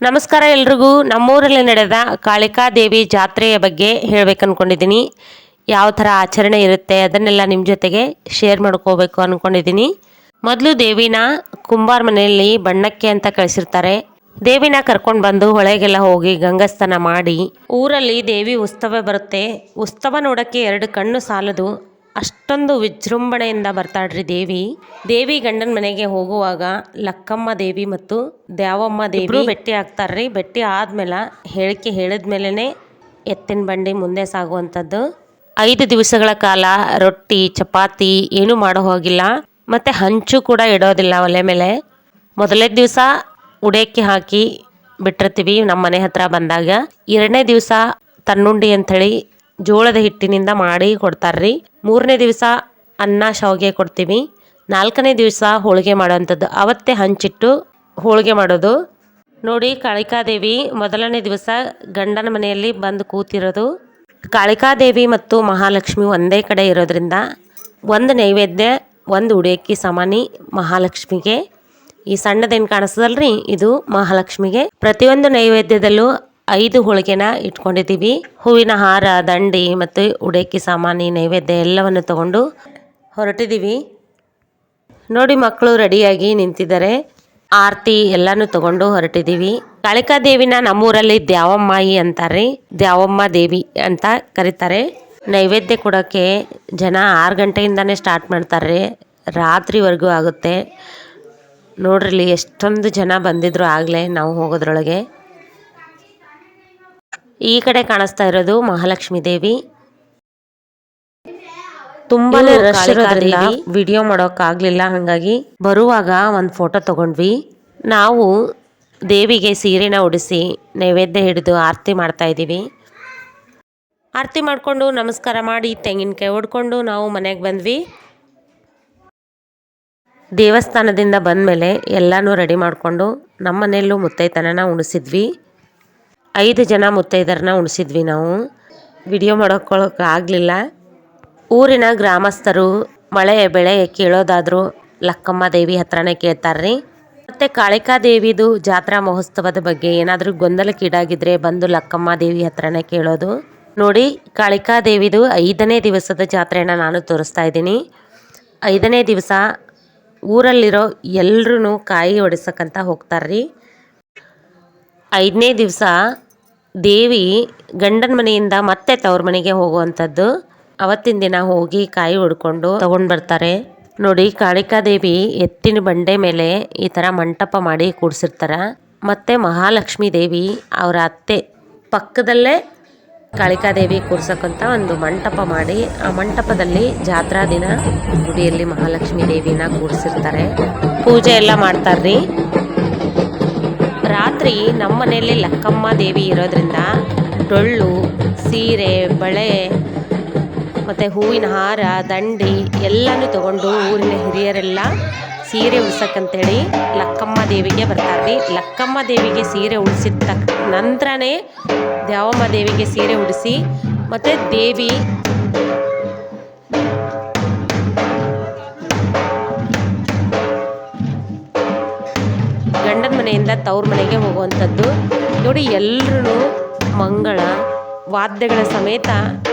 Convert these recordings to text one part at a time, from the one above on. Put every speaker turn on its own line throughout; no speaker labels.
ನಮಸ್ಕಾರ ಎಲ್ರಿಗೂ. ನಮ್ಮೂರಲ್ಲಿ ನಡೆದ ಕಾಳಿಕಾದೇವಿ ಜಾತ್ರೆಯ ಬಗ್ಗೆ ಹೇಳಬೇಕು ಅಂದ್ಕೊಂಡಿದ್ದೀನಿ. ಯಾವ ಥರ ಆಚರಣೆ ಇರುತ್ತೆ ಅದನ್ನೆಲ್ಲ ನಿಮ್ಮ ಜೊತೆಗೆ ಶೇರ್ ಮಾಡ್ಕೋಬೇಕು ಅಂದ್ಕೊಂಡಿದ್ದೀನಿ. ಮೊದಲು ದೇವಿನ ಕುಂಬಾರ ಮನೆಯಲ್ಲಿ ಬಣ್ಣಕ್ಕೆ ಅಂತ ಕಳಿಸಿರ್ತಾರೆ. ದೇವಿನ ಕರ್ಕೊಂಡು ಬಂದು ಹೊಳೆಗೆಲ್ಲ ಹೋಗಿ ಗಂಗಸ್ನಾನ ಮಾಡಿ ಊರಲ್ಲಿ ದೇವಿ ಉತ್ಸವ ಬರುತ್ತೆ. ಉತ್ಸವ ನೋಡೋಕ್ಕೆ 2 ಕಣ್ಣು ಸಾಲದು, ಅಷ್ಟೊಂದು ವಿಜೃಂಭಣೆಯಿಂದ ಬರ್ತಾಳ್ರಿ ದೇವಿ ಗಂಡನ ಮನೆಗೆ ಹೋಗುವಾಗ ಲಕ್ಕಮ್ಮ ದೇವಿ ಮತ್ತು ದ್ಯಾವಮ್ಮ ದೇವಿ ಭೇಟಿ ಆಗ್ತಾರ್ರಿ. ಭೇಟಿ ಆದ್ಮೇಲೆ ಹೇಳಿಕೆ ಹೇಳಿದ್ಮೇಲೆ ಎತ್ತಿನ ಬಂಡಿ ಮುಂದೆ ಸಾಗುವಂಥದ್ದು. 5 ದಿವಸಗಳ ಕಾಲ ರೊಟ್ಟಿ ಚಪಾತಿ ಏನು ಮಾಡೋ ಹೋಗಿಲ್ಲ, ಮತ್ತೆ ಹಂಚು ಕೂಡ ಇಡೋದಿಲ್ಲ ಒಲೆ ಮೇಲೆ. ಮೊದಲನೇ ದಿವಸ ಉಡೇಕಿ ಹಾಕಿ ಬಿಟ್ಟಿರ್ತೀವಿ ನಮ್ಮ ಮನೆ ಹತ್ರ ಬಂದಾಗ. 2ನೇ ದಿವಸ ತನ್ನುಂಡಿ ಅಂಥೇಳಿ ಜೋಳದ ಹಿಟ್ಟಿನಿಂದ ಮಾಡಿ ಕೊಡ್ತಾರ್ರಿ. 3ನೇ ದಿವಸ ಅನ್ನ ಶಾವಿಗೆ ಕೊಡ್ತೀವಿ. 4ನೇ ದಿವಸ ಹೋಳಿಗೆ ಮಾಡೋವಂಥದ್ದು. ಅವತ್ತೇ ಹಂಚಿಟ್ಟು ಹೋಳಿಗೆ ಮಾಡೋದು. ನೋಡಿ, ಕಾಳಿಕಾದೇವಿ ಮೊದಲನೇ ದಿವಸ ಗಂಡನ ಮನೆಯಲ್ಲಿ ಬಂದು ಕೂತಿರೋದು. ಕಾಳಿಕಾದೇವಿ ಮತ್ತು ಮಹಾಲಕ್ಷ್ಮಿ ಒಂದೇ ಕಡೆ ಇರೋದ್ರಿಂದ ಒಂದು ನೈವೇದ್ಯ ಒಂದು ಉಡೇಕಿ ಸಾಮಾನಿ ಮಹಾಲಕ್ಷ್ಮಿಗೆ. ಈ ಸಣ್ಣದೇನು ಕಾಣಿಸ್ತದಲ್ರಿ, ಇದು ಮಹಾಲಕ್ಷ್ಮಿಗೆ. ಪ್ರತಿಯೊಂದು ನೈವೇದ್ಯದಲ್ಲೂ 5 ಹೋಳಿಗೆನ ಇಟ್ಕೊಂಡಿದ್ದೀವಿ. ಹೂವಿನ ಹಾರ, ದಂಡಿ ಮತ್ತು ಉಡೇಕಿ ಸಾಮಾನಿ ನೈವೇದ್ಯ ಎಲ್ಲವನ್ನು ತಗೊಂಡು ಹೊರಟಿದ್ದೀವಿ. ನೋಡಿ, ಮಕ್ಕಳು ರೆಡಿಯಾಗಿ ನಿಂತಿದ್ದಾರೆ. ಆರತಿ ಎಲ್ಲಾನು ತಗೊಂಡು ಹೊರಟಿದ್ದೀವಿ. ಕಾಳಿಕಾದೇವಿನ ನಮ್ಮೂರಲ್ಲಿ ದ್ಯಾವಮ್ಮಾಯಿ ಅಂತಾರೆ, ದ್ಯಾವಮ್ಮ ದೇವಿ ಅಂತ ಕರೀತಾರೆ. ನೈವೇದ್ಯ ಕೊಡೋಕ್ಕೆ ಜನ 6 ಗಂಟೆಯಿಂದಾನೇ ಸ್ಟಾರ್ಟ್ ಮಾಡ್ತಾರೆ, ರಾತ್ರಿವರೆಗೂ ಆಗುತ್ತೆ. ನೋಡ್ರಿ ಎಷ್ಟೊಂದು ಜನ ಬಂದಿದ್ರು ಆಗಲೇ ನಾವು ಹೋಗೋದ್ರೊಳಗೆ. ಈ ಕಡೆ ಕಾಣಿಸ್ತಾ ಇರೋದು ಮಹಾಲಕ್ಷ್ಮಿ ದೇವಿ. ತುಂಬಾನೇ ರಶ್ ಇರೋದ್ರಿಂದ ವಿಡಿಯೋ ಮಾಡೋಕ್ಕಾಗಲಿಲ್ಲ. ಹಾಗಾಗಿ ಬರುವಾಗ ಒಂದು ಫೋಟೋ ತಗೊಂಡ್ವಿ. ನಾವು ದೇವಿಗೆ ಸೀರೆನ ಉಡಿಸಿ ನೈವೇದ್ಯ ಹಿಡಿದು ಆರತಿ ಮಾಡ್ತಾ ಇದ್ದೀವಿ. ಆರತಿ ಮಾಡಿಕೊಂಡು ನಮಸ್ಕಾರ ಮಾಡಿ ತೆಂಗಿನಕಾಯಿ ಹೊಡ್ಕೊಂಡು ನಾವು ಮನೆಗೆ ಬಂದ್ವಿ. ದೇವಸ್ಥಾನದಿಂದ ಬಂದಮೇಲೆ ಎಲ್ಲನೂ ರೆಡಿ ಮಾಡಿಕೊಂಡು ನಮ್ಮ ಮನೆಯಲ್ಲೂ ಮುತ್ತೈದೆತನನ ಉಣಿಸಿದ್ವಿ. 5 ಜನ ಮುತ್ತೈದರನ್ನ ಉಣಿಸಿದ್ವಿ ನಾವು. ವಿಡಿಯೋ ಮಾಡೋಕ್ಕೊಳಕ್ಕೆ ಆಗಲಿಲ್ಲ. ಊರಿನ ಗ್ರಾಮಸ್ಥರು ಮಳೆ ಬೆಳೆ ಕೇಳೋದಾದರೂ ಲಕ್ಕಮ್ಮ ದೇವಿ ಹತ್ರನೇ ಕೇಳ್ತಾರ್ರಿ. ಮತ್ತು ಕಾಳಿಕಾದೇವಿದು ಜಾತ್ರಾ ಮಹೋತ್ಸವದ ಬಗ್ಗೆ ಏನಾದರೂ ಗೊಂದಲಕ್ಕೀಡಾಗಿದ್ದರೆ ಬಂದು ಲಕ್ಕಮ್ಮ ದೇವಿ ಹತ್ರನೇ ಕೇಳೋದು. ನೋಡಿ, ಕಾಳಿಕಾದೇವಿದು 5ನೇ ದಿವಸದ ಜಾತ್ರೆನ ನಾನು ತೋರಿಸ್ತಾ ಇದ್ದೀನಿ. 5ನೇ ದಿವಸ ಊರಲ್ಲಿರೋ ಎಲ್ಲರೂ ಕಾಯಿ ಹೊಡಿಸಕ್ಕಂತ ಹೋಗ್ತಾರ್ರಿ. 5ನೇ ದಿವಸ ದೇವಿ ಗಂಡನ ಮನೆಯಿಂದ ಮತ್ತೆ ತವ್ರ ಮನೆಗೆ ಹೋಗುವಂಥದ್ದು. ಅವತ್ತಿನ ದಿನ ಹೋಗಿ ಕಾಯಿ ಹೊಡ್ಕೊಂಡು ತಗೊಂಡು ಬರ್ತಾರೆ. ನೋಡಿ, ಕಾಳಿಕಾದೇವಿ ಎತ್ತಿನ ಬಂಡೆ ಮೇಲೆ ಈ ಥರ ಮಂಟಪ ಮಾಡಿ ಕೂಡಿಸಿರ್ತಾರ. ಮತ್ತು ಮಹಾಲಕ್ಷ್ಮಿ ದೇವಿ ಅವರ ಅತ್ತೆ ಪಕ್ಕದಲ್ಲೇ ಕಾಳಿಕಾದೇವಿ ಕೂರ್ಸಕ್ಕಂತ ಒಂದು ಮಂಟಪ ಮಾಡಿ, ಆ ಮಂಟಪದಲ್ಲಿ ಜಾತ್ರಾ ದಿನ ಗುಡಿಯಲ್ಲಿ ಮಹಾಲಕ್ಷ್ಮಿ ದೇವಿನ ಕೂರಿಸಿರ್ತಾರೆ. ಪೂಜೆ ಎಲ್ಲ ಮಾಡ್ತಾರ್ರಿ. ರಾತ್ರಿ ನಮ್ಮ ಮನೆಯಲ್ಲಿ ಲಕ್ಕಮ್ಮ ದೇವಿ ಇರೋದ್ರಿಂದ ಡೊಳ್ಳು, ಸೀರೆ, ಬಳೆ ಮತ್ತು ಹೂವಿನ ಹಾರ, ದಂಡಿ ಎಲ್ಲನೂ ತಗೊಂಡು ಊರಿನ ಹಿರಿಯರೆಲ್ಲ ಸೀರೆ ಉಡ್ಸಕ್ಕಂತೇಳಿ ಲಕ್ಕಮ್ಮ ದೇವಿಗೆ ಬರ್ತಾರ್ರಿ. ಲಕ್ಕಮ್ಮ ದೇವಿಗೆ ಸೀರೆ ಉಡಿಸಿದ ನಂತರನೇ ದ್ಯಾವಮ್ಮ ದೇವಿಗೆ ಸೀರೆ ಉಡಿಸಿ, ಮತ್ತು ದೇವಿ ಗಂಡನ ಮನೆಯಿಂದ ತವ್ರ ಮನೆಗೆ ಹೋಗುವಂಥದ್ದು. ನೋಡಿ, ಎಲ್ಲರೂ ಮಂಗಳ ವಾದ್ಯಗಳ ಸಮೇತ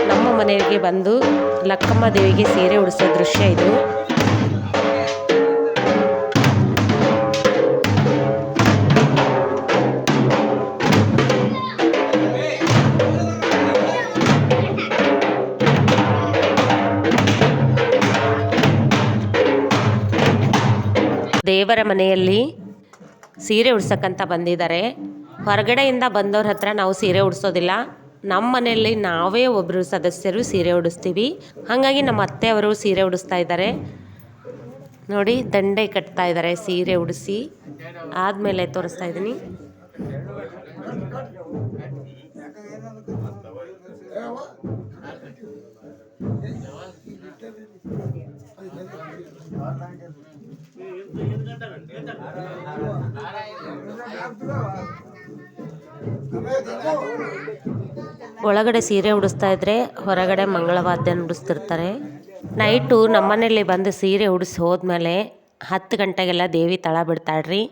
ನಮ್ಮ ಮನೆಗೆ ಬಂದು ಲಕ್ಕಮ್ಮ ದೇವಿಗೆ ಸೀರೆ ಉಡಿಸೋ ದೃಶ್ಯ ಇದು. ದೇವರ ಮನೆಯಲ್ಲಿ ಸೀರೆ ಉಡ್ಸಕ್ಕಂತ ಬಂದಿದ್ದಾರೆ. ಹೊರಗಡೆಯಿಂದ ಬಂದವ್ರ ಹತ್ರ ನಾವು ಸೀರೆ ಉಡಿಸೋದಿಲ್ಲ. ನಮ್ಮ ಮನೆಯಲ್ಲಿ ನಾವೇ ಒಬ್ಬರು ಸದಸ್ಯರು ಸೀರೆ ಉಡಿಸ್ತೀವಿ. ಹಾಗಾಗಿ ನಮ್ಮ ಅತ್ತೆಯವರು ಸೀರೆ ಉಡಿಸ್ತಾ ಇದ್ದಾರೆ. ನೋಡಿ, ದಂಡೆ ಕಟ್ತಾ ಇದ್ದಾರೆ ಸೀರೆ ಉಡಿಸಿ ಆದಮೇಲೆ ತೋರಿಸ್ತಾ ಇದ್ದೀನಿ. ಒಳಗಡೆ ಸೀರೆ ಉಡಿಸ್ತಾ ಇದ್ರೆ ಹೊರಗಡೆ ಮಂಗಳವಾದ್ಯ ನುಡಿಸ್ತಿರ್ತಾರೆ. ನೈಟು ನಮ್ಮನೇಲಿ ಬಂದು ಸೀರೆ ಉಡಿಸಿ ಹೋದ್ಮೇಲೆ 10 ಗಂಟೆಗೆಲ್ಲ ದೇವಿ ತಳ ಬಿಡ್ತಾಳ್ರಿ.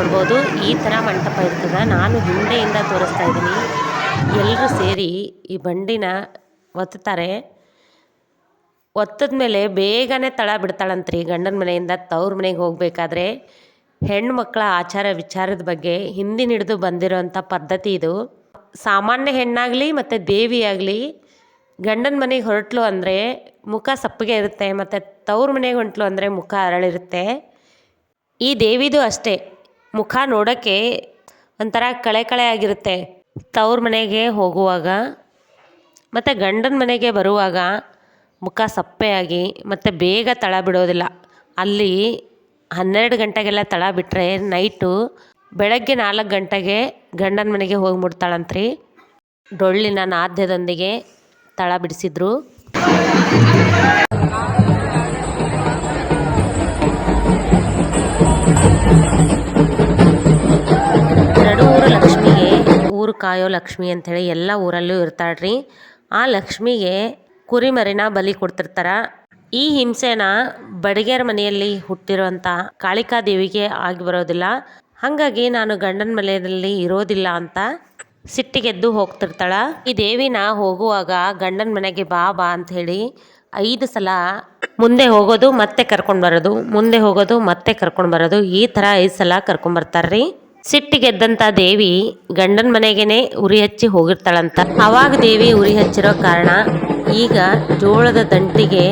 ನೋಡ್ಬೋದು ಈ ಥರ ಮಂಟಪ ಇರ್ತದೆ. ನಾನು ಹಿಂದೆಯಿಂದ ತೋರಿಸ್ತಾ ಇದ್ದೀನಿ. ಎಲ್ಲರೂ ಸೇರಿ ಈ ಬಂಡಿನ ಒತ್ತಾರೆ. ಒತ್ತದ ಮೇಲೆ ಬೇಗನೆ ತಳ ಬಿಡ್ತಾಳಂತ್ರಿ ಗಂಡನ ಮನೆಯಿಂದ ತವ್ರ ಮನೆಗೆ ಹೋಗಬೇಕಾದ್ರೆ. ಹೆಣ್ಣು ಮಕ್ಕಳ ಆಚಾರ ವಿಚಾರದ ಬಗ್ಗೆ ಹಿಂದಿನ ಹಿಡಿದು ಬಂದಿರೋಂಥ ಪದ್ಧತಿ ಇದು. ಸಾಮಾನ್ಯ ಹೆಣ್ಣಾಗಲಿ ಮತ್ತು ದೇವಿ ಆಗಲಿ ಗಂಡನ ಮನೆಗೆ ಹೊರಟ್ಲು ಅಂದರೆ ಮುಖ ಸಪ್ಪಗೆ ಇರುತ್ತೆ, ಮತ್ತು ತವ್ರ ಮನೆಗೆ ಹೊಂಟ್ಲು ಅಂದರೆ ಮುಖ ಅರಳಿರುತ್ತೆ. ಈ ದೇವಿದು ಅಷ್ಟೇ, ಮುಖ ನೋಡೋಕ್ಕೆ ಒಂಥರ ಕಳೆ ಕಳೆ ಆಗಿರುತ್ತೆ ತವ್ರ ಮನೆಗೆ ಹೋಗುವಾಗ. ಮತ್ತು ಗಂಡನ ಮನೆಗೆ ಬರುವಾಗ ಮುಖ ಸಪ್ಪೆಯಾಗಿ ಮತ್ತು ಬೇಗ ತಳ ಬಿಡೋದಿಲ್ಲ. ಅಲ್ಲಿ 12 ಗಂಟೆಗೆಲ್ಲ ತಳ ಬಿಟ್ಟರೆ ನೈಟು ಬೆಳಗ್ಗೆ 4 ಗಂಟೆಗೆ ಗಂಡನ ಮನೆಗೆ ಹೋಗಿ ಮುಟ್ತಾಳಂತ್ರಿ. ಡೊಳ್ಳಿನ ನಾದ್ಯದೊಂದಿಗೆ ತಳ ಬಿಡಿಸಿದ್ರು. ನಡುವೂರು ಲಕ್ಷ್ಮಿಗೆ ಊರು ಕಾಯೋ ಲಕ್ಷ್ಮಿ ಅಂಥೇಳಿ ಎಲ್ಲ ಊರಲ್ಲೂ ಇರ್ತಾಳ್ರಿ. ಆ ಲಕ್ಷ್ಮಿಗೆ ಕುರಿಮರಿನ ಬಲಿ ಕೊಡ್ತಿರ್ತಾರ. ಈ ಹಿಂಸೆನ ಬಡಿಗೆರ ಮನೆಯಲ್ಲಿ ಹುಟ್ಟಿರುವಂಥ ಕಾಳಿಕಾ ದೇವಿಗೆ ಆಗಿ ಬರೋದಿಲ್ಲ. ಹಾಗಾಗಿ ನಾನು ಗಂಡನ ಮನೆಯಲ್ಲಿ ಇರೋದಿಲ್ಲ ಅಂತ ಸಿಟ್ಟಿಗೆದ್ದು ಹೋಗ್ತಿರ್ತಾಳ. ಈ ದೇವಿನ ಹೋಗುವಾಗ ಗಂಡನ ಮನೆಗೆ ಬಾ ಬಾ ಅಂಥೇಳಿ 5 ಸಲ ಮುಂದೆ ಹೋಗೋದು ಮತ್ತೆ ಕರ್ಕೊಂಡು ಬರೋದು, ಮುಂದೆ ಹೋಗೋದು ಮತ್ತೆ ಕರ್ಕೊಂಡು ಬರೋದು, ಈ ಥರ 5 ಸಲ ಕರ್ಕೊಂಬರ್ತಾರ್ರಿ. ಸಿಟ್ಟಿಗೆದ್ದಂಥ ದೇವಿ ಗಂಡನ ಮನೆಗೇನೆ ಉರಿ ಹಚ್ಚಿ ಹೋಗಿರ್ತಾಳಂತ. ಅವಾಗ ದೇವಿ ಉರಿ ಹಚ್ಚಿರೋ ಕಾರಣ ಈಗ ಜೋಳದ ದಂಟಿಗೆ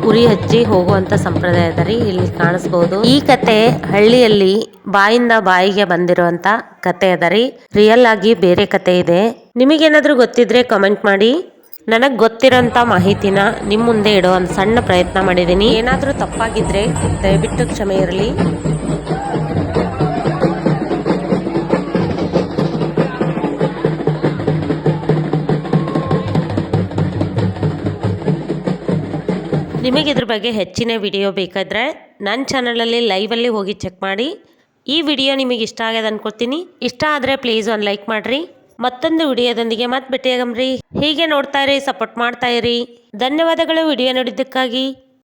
ಉರಿ ಹಚ್ಚಿ ಹೋಗುವಂಥ ಸಂಪ್ರದಾಯ ಅದ ರೀ, ಇಲ್ಲಿ ಕಾಣಿಸ್ಬೋದು. ಈ ಕತೆ ಹಳ್ಳಿಯಲ್ಲಿ ಬಾಯಿಂದ ಬಾಯಿಗೆ ಬಂದಿರುವಂಥ ಕತೆ ಅದ ರೀ. ರಿಯಲ್ ಆಗಿ ಬೇರೆ ಕತೆ ಇದೆ. ನಿಮಗೇನಾದ್ರೂ ಗೊತ್ತಿದ್ರೆ ಕಮೆಂಟ್ ಮಾಡಿ. ನನಗೆ ಗೊತ್ತಿರೋಂಥ ಮಾಹಿತಿನ ನಿಮ್ಮ ಮುಂದೆ ಇಡೋ ಒಂದು ಸಣ್ಣ ಪ್ರಯತ್ನ ಮಾಡಿದ್ದೀನಿ. ಏನಾದರೂ ತಪ್ಪಾಗಿದ್ರೆ ದಯವಿಟ್ಟು ಕ್ಷಮೆ ಇರಲಿ. ನಿಮಗೆ ಇದ್ರ ಬಗ್ಗೆ ಹೆಚ್ಚಿನ ವಿಡಿಯೋ ಬೇಕಾದರೆ ನನ್ನ ಚಾನಲಲ್ಲಿ ಲೈವಲ್ಲಿ ಹೋಗಿ ಚೆಕ್ ಮಾಡಿ. ಈ ವಿಡಿಯೋ ನಿಮಗೆ ಇಷ್ಟ ಆಗ್ಯದ ಅನ್ಕೊಳ್ತೀನಿ. ಇಷ್ಟ ಆದರೆ ಪ್ಲೀಸ್ ಒಂದು ಲೈಕ್ ಮಾಡಿರಿ. ಮತ್ತೊಂದು ವಿಡಿಯೋದೊಂದಿಗೆ ಮತ್ತೆ ಭೇಟಿಯಾಗಮ್ರಿ. ಹೀಗೆ ನೋಡ್ತಾ ಇರಿ, ಸಪೋರ್ಟ್ ಮಾಡ್ತಾ ಇರಿ. ಧನ್ಯವಾದಗಳು ವಿಡಿಯೋ ನೋಡಿದ್ದಕ್ಕಾಗಿ.